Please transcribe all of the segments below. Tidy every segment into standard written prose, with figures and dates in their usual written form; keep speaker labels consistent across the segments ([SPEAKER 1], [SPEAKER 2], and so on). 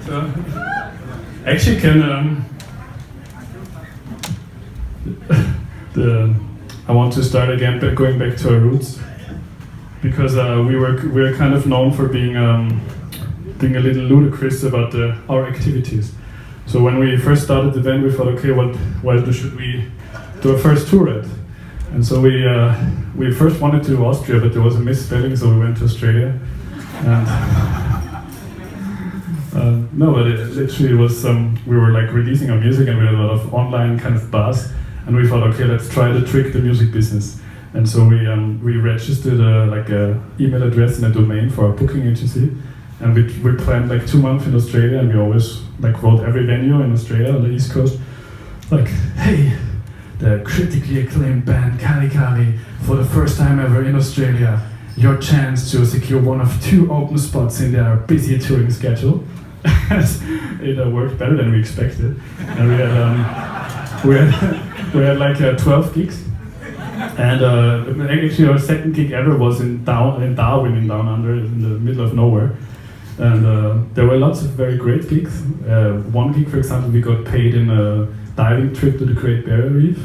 [SPEAKER 1] So, actually, can I want to start again, but going back to our roots, because we're kind of known for being a little ludicrous about our activities. So when we first started the band, we thought, okay, what should we do our first tour at? And so we first wanted to Austria, but there was a misspelling, so we went to Australia. And no, but it literally was we were like releasing our music, and we had a lot of online kind of buzz, and we thought, okay, let's try to trick the music business. And so we registered like a email address and a domain for our booking agency, and we planned like 2 months in Australia, and we always like wrote every venue in Australia on the East Coast, like, hey, the critically acclaimed band Cari for the first time ever in Australia, your chance to secure one of 2 open spots in their busy touring schedule. It worked better than we expected, and we had like 12 gigs, and actually our second gig ever was in Darwin, Down Under, in the middle of nowhere, and there were lots of very great gigs. One gig, for example, we got paid in a diving trip to the Great Barrier Reef,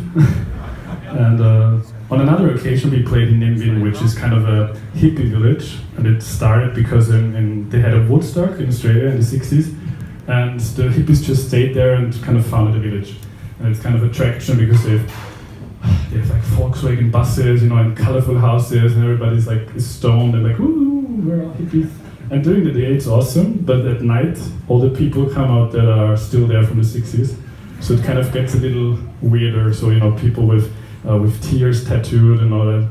[SPEAKER 1] and on another occasion we played in Nimbin, which is kind of a hippie village, and it started because they had a Woodstock in Australia in the 60s, and the hippies just stayed there and kind of founded a village. And it's kind of attraction because they have like Volkswagen buses, and colorful houses, and everybody's like stoned and like, ooh, we're all hippies. And during the day it's awesome, but at night all the people come out that are still there from the 60s. So it kind of gets a little weirder. So people with tears tattooed and all that,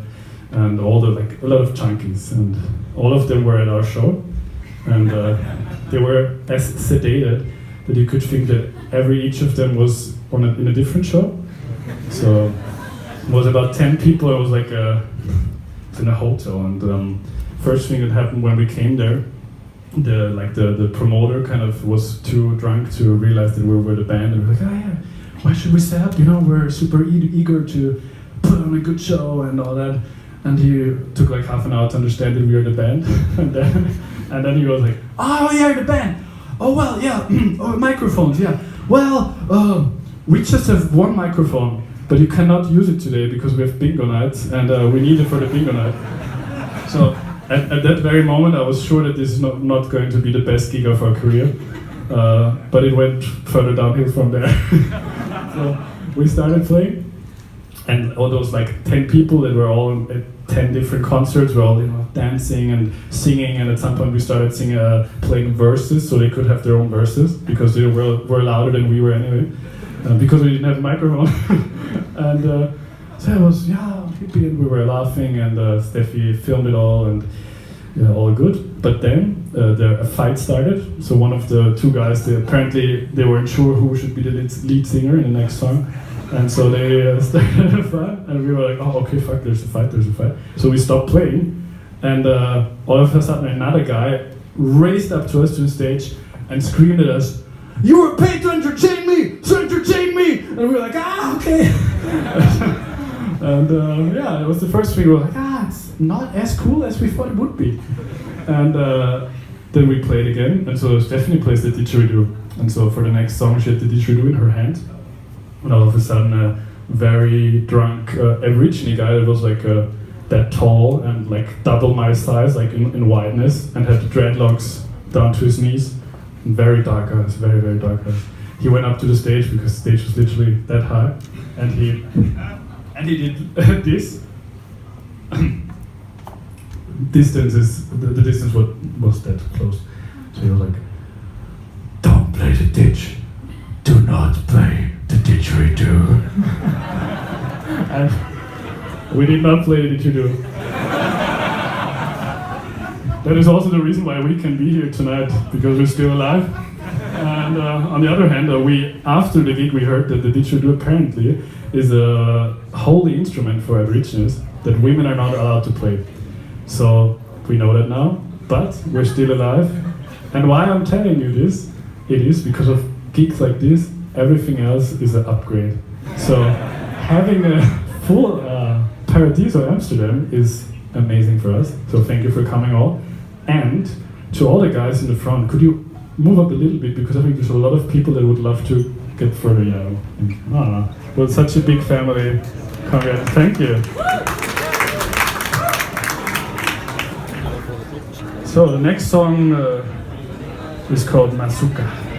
[SPEAKER 1] and a lot of junkies, and all of them were at our show, and they were as sedated that you could think that each of them was in a different show. So it was about 10 people. It was like in a hotel, and first thing that happened when we came there, the promoter kind of was too drunk to realize that we were the band, and we were like, oh yeah, why should we stay up? We're super eager to put on a good show and all that. And he took like half an hour to understand that we were the band, and then he was like, oh yeah, the band. Oh well, yeah, oh, microphones, yeah. Well, we just have 1 microphone, but you cannot use it today because we have bingo nights, and we need it for the bingo night. So at that very moment, I was sure that this is not going to be the best gig of our career, but it went further downhill from there. So we started playing, and all those like 10 people that were all at 10 different concerts were all dancing and singing, and at some point we started playing verses, so they could have their own verses, because they were louder than we were anyway, because we didn't have a microphone. And so it was hippie, and we were laughing, and Steffi filmed it all, and all good. But then a fight started. So one of the 2 guys, they weren't sure who should be the lead singer in the next song, and so they started a fight, and we were like, oh okay, fuck, there's a fight. So we stopped playing, and all of a sudden another guy raced up to us to the stage and screamed at us, "You were paid to entertain me, so entertain me!" And we were like, okay. And it was the first thing. We were like, it's not as cool as we thought it would be. And then we played again, and so Stephanie plays the didgeridoo. And so for the next song, she had the didgeridoo in her hand, and all of a sudden, a very drunk Aborigine guy that was like that tall and like double my size, like in wideness, and had the dreadlocks down to his knees, and very dark eyes, very, very dark eyes. He went up to the stage because the stage was literally that high, and he did this. The distance was that close. So he was like, "Don't play the ditch. Do not play the didgeridoo." And we did not play the didgeridoo. That is also the reason why we can be here tonight, because we're still alive. And on the other hand, after the gig we heard that the didgeridoo apparently is a holy instrument for Aborigines that women are not allowed to play. So we know that now, but we're still alive. And why I'm telling you this, it is because of gigs like this, everything else is an upgrade. So having a full Paradiso Amsterdam is amazing for us. So thank you for coming all. And to all the guys in the front, could you move up a little bit because I think there's a lot of people that would love to get further. Yeah, I don't know. Well, such a big family. Congrats. Thank you. So the next song is called Mazuka.